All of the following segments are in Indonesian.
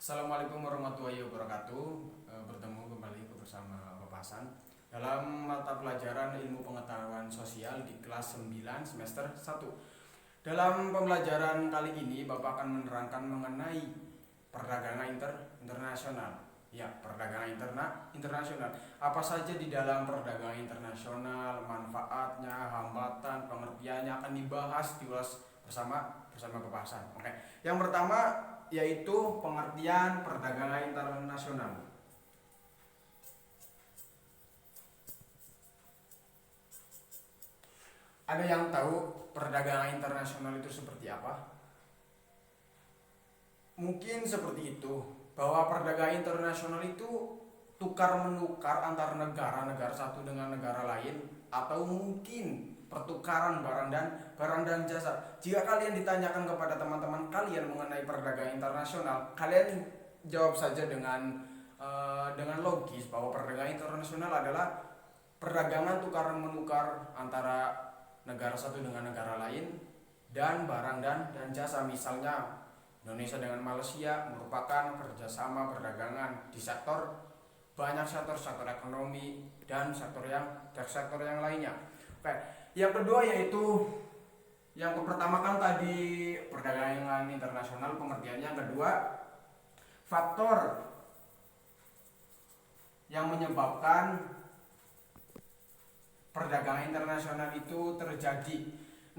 Assalamualaikum warahmatullahi wabarakatuh. Bertemu kembali bersama Bapak Hasan dalam mata pelajaran Ilmu Pengetahuan Sosial di kelas 9 semester 1. Dalam pembelajaran kali ini Bapak akan menerangkan mengenai perdagangan internasional. Ya, perdagangan internasional. Apa saja di dalam perdagangan internasional, manfaatnya, hambatan, pengertiannya akan dibahas diulas bersama Bapak Hasan. Oke. Yang pertama yaitu pengertian perdagangan internasional. Ada yang tahu perdagangan internasional itu seperti apa? Mungkin seperti itu, bahwa perdagangan internasional itu tukar menukar antar negara satu dengan negara lain, atau mungkin pertukaran barang dan jasa. Jika kalian ditanyakan kepada teman-teman kalian mengenai perdagangan internasional, kalian jawab saja dengan logis bahwa perdagangan internasional adalah perdagangan tukar menukar antara negara satu dengan negara lain dan barang dan jasa. Misalnya Indonesia dengan Malaysia merupakan kerjasama perdagangan di banyak sektor ekonomi dan sektor yang lainnya. Oke, yang kedua yaitu yang pertama kan tadi perdagangan internasional pengertiannya. Yang kedua, faktor yang menyebabkan perdagangan internasional itu terjadi.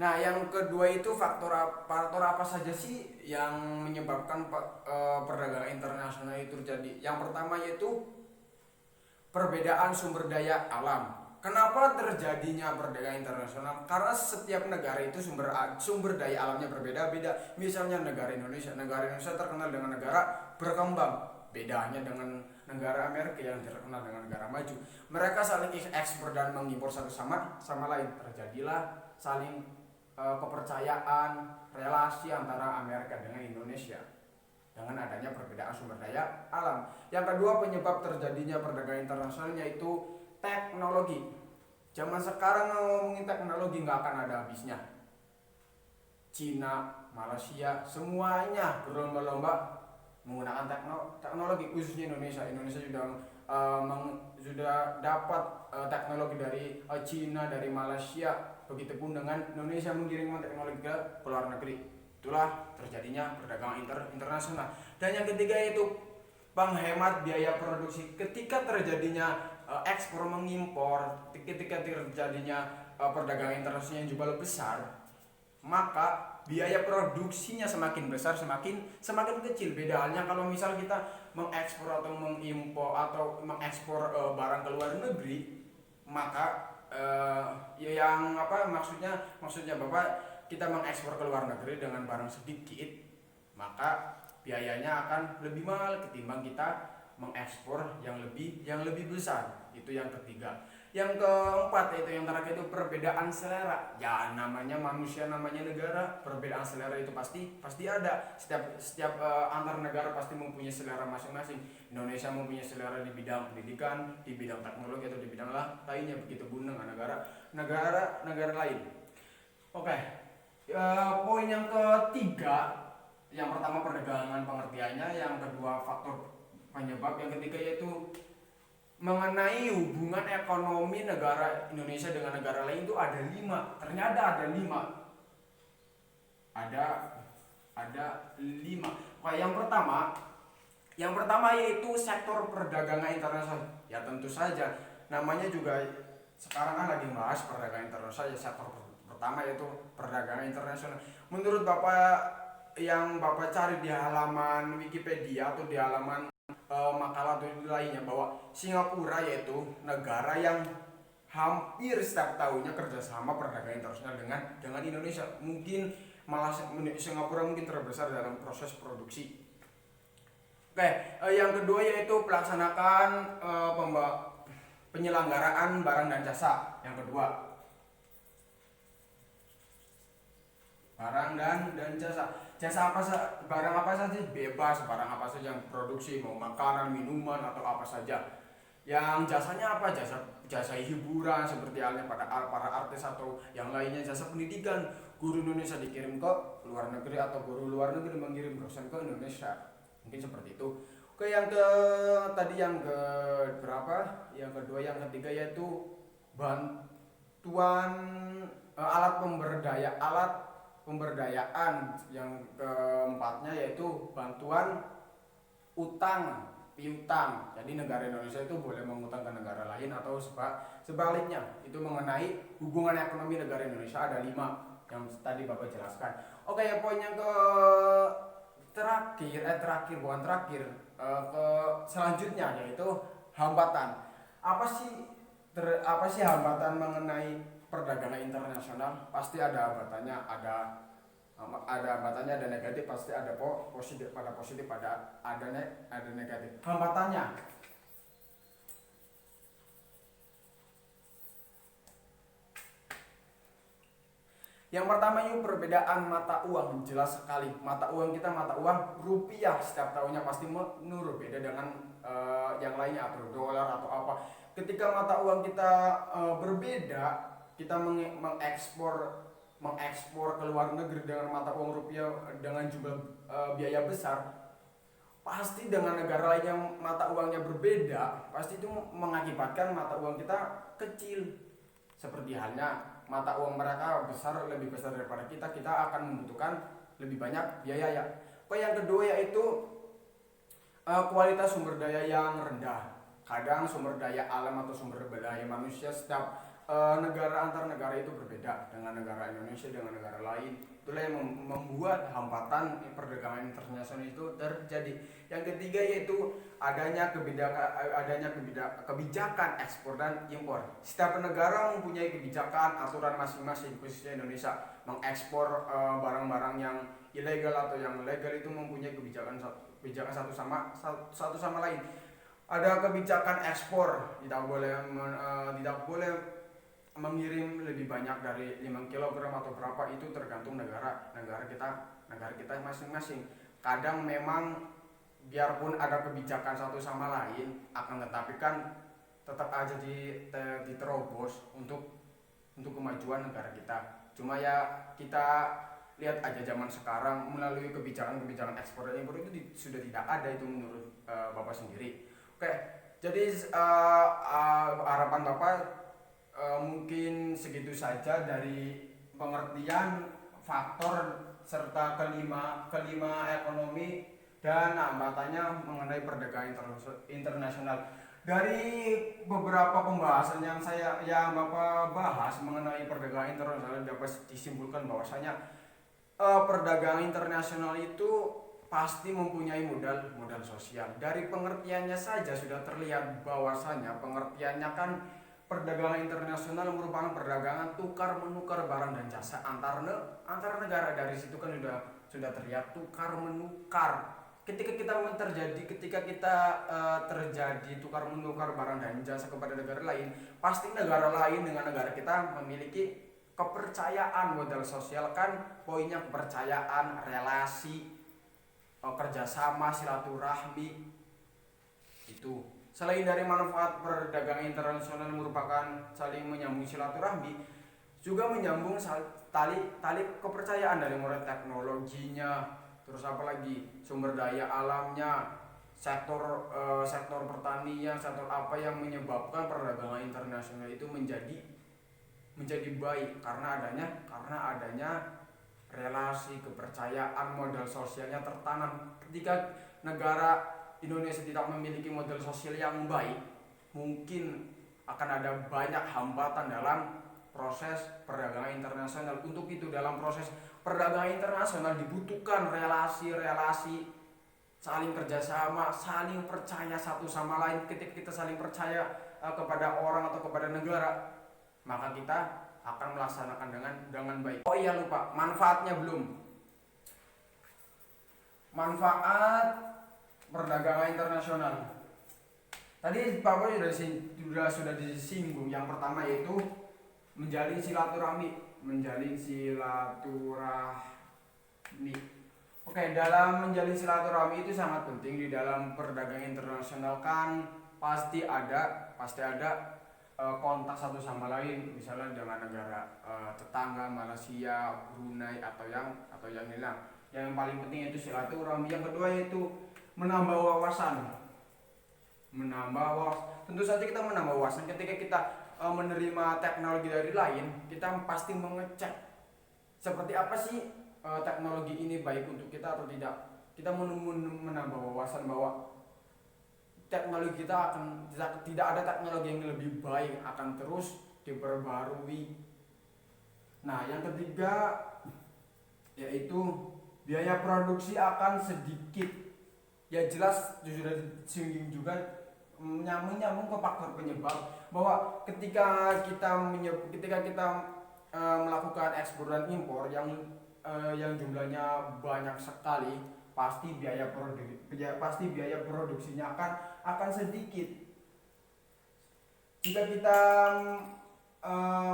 Nah, yang kedua itu faktor apa saja sih yang menyebabkan perdagangan internasional itu terjadi? Yang pertama yaitu perbedaan sumber daya alam. Kenapa terjadinya perdagangan internasional? Karena setiap negara itu sumber daya alamnya berbeda-beda. Misalnya negara Indonesia terkenal dengan negara berkembang. Bedanya dengan negara Amerika yang terkenal dengan negara maju. Mereka saling ekspor dan mengimpor satu sama lain. Terjadilah saling kepercayaan, relasi antara Amerika dengan Indonesia dengan adanya perbedaan sumber daya alam. Yang kedua, penyebab terjadinya perdagangan internasional yaitu teknologi. Zaman sekarang ngomongin teknologi nggak akan ada habisnya. Cina, Malaysia, semuanya berlomba-lomba menggunakan teknologi, khususnya Indonesia. Indonesia sudah dapat teknologi dari Cina, dari Malaysia. Begitupun dengan Indonesia mengirimkan teknologi ke luar negeri. Itulah terjadinya perdagangan internasional. Dan yang ketiga yaitu penghemat biaya produksi. Ketika terjadinya ekspor mengimpor, ketika terjadinya perdagangan internasional yang jumlah besar, maka biaya produksinya semakin besar, semakin kecil. Beda halnya kalau misal kita mengekspor atau mengimpor atau mengekspor barang ke luar negeri, maka maksudnya Bapak, kita mengekspor ke luar negeri dengan barang sedikit, maka biayanya akan lebih mahal ketimbang kita mengekspor yang lebih besar. Itu yang ketiga. Yang keempat yaitu yang terakhir itu perbedaan selera. Ya, namanya manusia, namanya negara, perbedaan selera itu pasti ada. Setiap antar negara pasti mempunyai selera masing-masing. Indonesia mempunyai selera di bidang pendidikan, di bidang teknologi atau di bidang lainnya, begitu pun dengan negara lain. Oke. Poin yang ketiga, yang pertama perdagangan pengertiannya, yang kedua faktor penyebab, yang ketiga yaitu mengenai hubungan ekonomi negara Indonesia dengan negara lain itu ada 5. Ternyata ada 5. Ada 5. Oke, yang pertama yaitu sektor perdagangan internasional. Ya tentu saja, namanya juga sekarang kan lagi bahas perdagangan internasional. Ya, sektor pertama yaitu perdagangan internasional. Menurut Bapak, yang Bapak cari di halaman Wikipedia atau di halaman makalah atau lainnya, bahwa Singapura yaitu negara yang hampir setiap tahunnya kerjasama perdagangan internasional dengan Indonesia. Mungkin malah Singapura mungkin terbesar dalam proses produksi. Oke, yang kedua yaitu pelaksanakan penyelenggaraan barang dan jasa. Yang kedua, barang dan jasa. Barang apa saja bebas, barang apa saja yang produksi, mau makanan, minuman atau apa saja. Yang jasanya apa? Jasa hiburan seperti halnya pada para artis atau yang lainnya. Jasa pendidikan, guru Indonesia dikirim ke luar negeri atau guru luar negeri mengirim dosen ke Indonesia. Mungkin seperti itu. Oke, yang ke tadi yang ke berapa? Yang kedua, yang ketiga yaitu bantuan alat pemberdayaan. Yang keempatnya yaitu bantuan utang piutang. Jadi negara Indonesia itu boleh mengutang ke negara lain atau sebaliknya. Itu mengenai hubungan ekonomi negara Indonesia ada 5 yang tadi Bapak jelaskan. Oke, ya poin yang ke terakhir bukan terakhir, ke selanjutnya yaitu hambatan. Apa sih hambatan mengenai perdagangan internasional? Pasti ada hambatannya, ada hambatannya, ada negatif, pasti ada positif, ada negatif. Hambatannya yang pertama itu perbedaan mata uang. Jelas sekali, mata uang kita mata uang rupiah setiap tahunnya pasti menurun, beda dengan yang lainnya atau dolar atau apa. Ketika mata uang kita berbeda, kita mengekspor ke luar negeri dengan mata uang rupiah dengan jumlah biaya besar, pasti dengan negara lain yang mata uangnya berbeda, pasti itu mengakibatkan mata uang kita kecil. Seperti halnya mata uang mereka lebih besar daripada kita akan membutuhkan lebih banyak biaya ya. Yang kedua yaitu kualitas sumber daya yang rendah. Kadang sumber daya alam atau sumber daya manusia setiap negara antar negara itu berbeda dengan negara Indonesia dengan negara lain. Itulah yang membuat hambatan perdagangan internasional itu terjadi. Yang ketiga yaitu adanya kebijakan ekspor dan impor. Setiap negara mempunyai kebijakan aturan masing-masing, khususnya Indonesia mengekspor barang-barang yang ilegal atau yang legal itu mempunyai kebijakan satu sama lain. Ada kebijakan ekspor, tidak boleh mengirim lebih banyak dari 5 kg atau berapa, itu tergantung negara kita masing-masing. Kadang memang biarpun ada kebijakan satu sama lain, akan tetapi kan tetap aja diterobos untuk kemajuan negara kita. Cuma ya kita lihat aja zaman sekarang melalui kebijakan ekspor dan impor itu sudah tidak ada itu menurut Bapak sendiri. Oke, jadi harapan Bapak mungkin segitu saja dari pengertian faktor serta kelima ekonomi dan hambatannya mengenai perdagangan internasional. Dari beberapa pembahasan yang Bapak bahas mengenai perdagangan internasional, dapat disimpulkan bahwasanya perdagangan internasional itu pasti mempunyai modal sosial. Dari pengertiannya saja sudah terlihat bahwasanya pengertiannya kan perdagangan internasional merupakan perdagangan tukar menukar barang dan jasa antar negara. Dari situ kan sudah terlihat tukar menukar. Ketika terjadi tukar menukar barang dan jasa kepada negara lain, pasti negara lain dengan negara kita memiliki kepercayaan. Modal sosial kan poinnya kepercayaan, relasi, kerjasama, silaturahmi itu. Selain dari manfaat perdagangan internasional merupakan saling menyambung silaturahmi, juga menyambung tali kepercayaan dari mulai teknologinya, terus apalagi sumber daya alamnya, sektor pertanian, sektor apa yang menyebabkan perdagangan internasional itu menjadi baik karena adanya relasi, kepercayaan, modal sosialnya tertanam. Ketika negara Indonesia tidak memiliki modal sosial yang baik, mungkin akan ada banyak hambatan dalam proses perdagangan internasional. Untuk itu dalam proses perdagangan internasional dibutuhkan relasi-relasi, saling kerjasama, saling percaya satu sama lain. Ketika kita saling percaya kepada orang atau kepada negara, maka kita akan melaksanakan dengan baik. Oh iya, lupa, manfaatnya belum. Manfaat perdagangan internasional. Tadi Bapak sudah disinggung. Yang pertama yaitu menjalin silaturahmi. Oke, dalam menjalin silaturahmi itu sangat penting. Di dalam perdagangan internasional kan pasti ada kontak satu sama lain, misalnya dengan negara tetangga, Malaysia, Brunei atau yang lain. Yang paling penting itu silaturahmi. Yang kedua yaitu menambah wawasan. Tentu saja kita menambah wawasan ketika kita menerima teknologi dari lain. Kita pasti mengecek seperti apa sih teknologi ini baik untuk kita atau tidak. Kita menambah wawasan bahwa teknologi kita akan tidak ada teknologi yang lebih baik, akan terus diperbarui. Nah, yang ketiga yaitu biaya produksi akan sedikit. Ya jelas sudah disinggung juga, menyambung ke faktor penyebab bahwa ketika kita melakukan ekspor dan impor yang jumlahnya banyak sekali, pasti biaya produksinya akan sedikit. Jika kita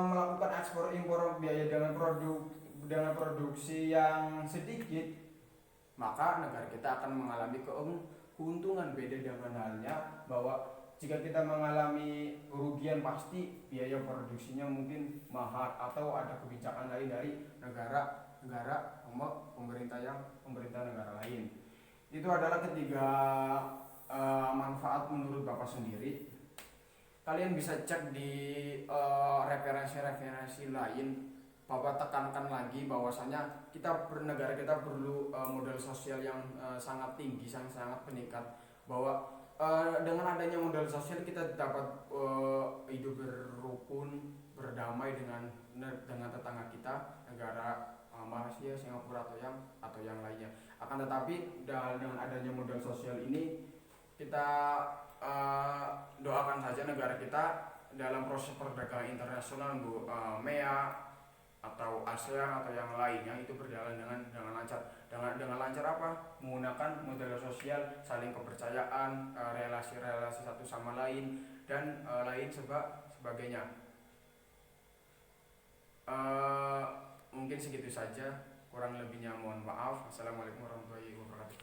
melakukan ekspor impor biaya dengan produksi yang sedikit, maka negara kita akan mengalami keuntungan. Beda dengan halnya bahwa jika kita mengalami kerugian, pasti biaya produksinya mungkin mahal atau ada kebijakan lain dari negara pemerintah negara lain. Itu adalah ketiga manfaat menurut Bapak sendiri. Kalian bisa cek di referensi-referensi lain. Bapak tekankan lagi bahwasanya negara kita perlu modal sosial yang sangat tinggi, sangat meningkat. Bahwa dengan adanya modal sosial kita dapat hidup berrukun, berdamai dengan tetangga kita, negara Malaysia, Singapura atau yang lainnya. Akan tetapi dengan adanya modal sosial ini, kita doakan saja negara kita dalam proses perdagangan internasional, MEA atau ASEAN atau yang lainnya itu berjalan dengan lancar. Dengan lancar apa? Menggunakan modal sosial, saling kepercayaan, relasi-relasi satu sama lain, dan lain sebagainya. Mungkin segitu saja, kurang lebihnya mohon maaf. Assalamualaikum warahmatullahi wabarakatuh.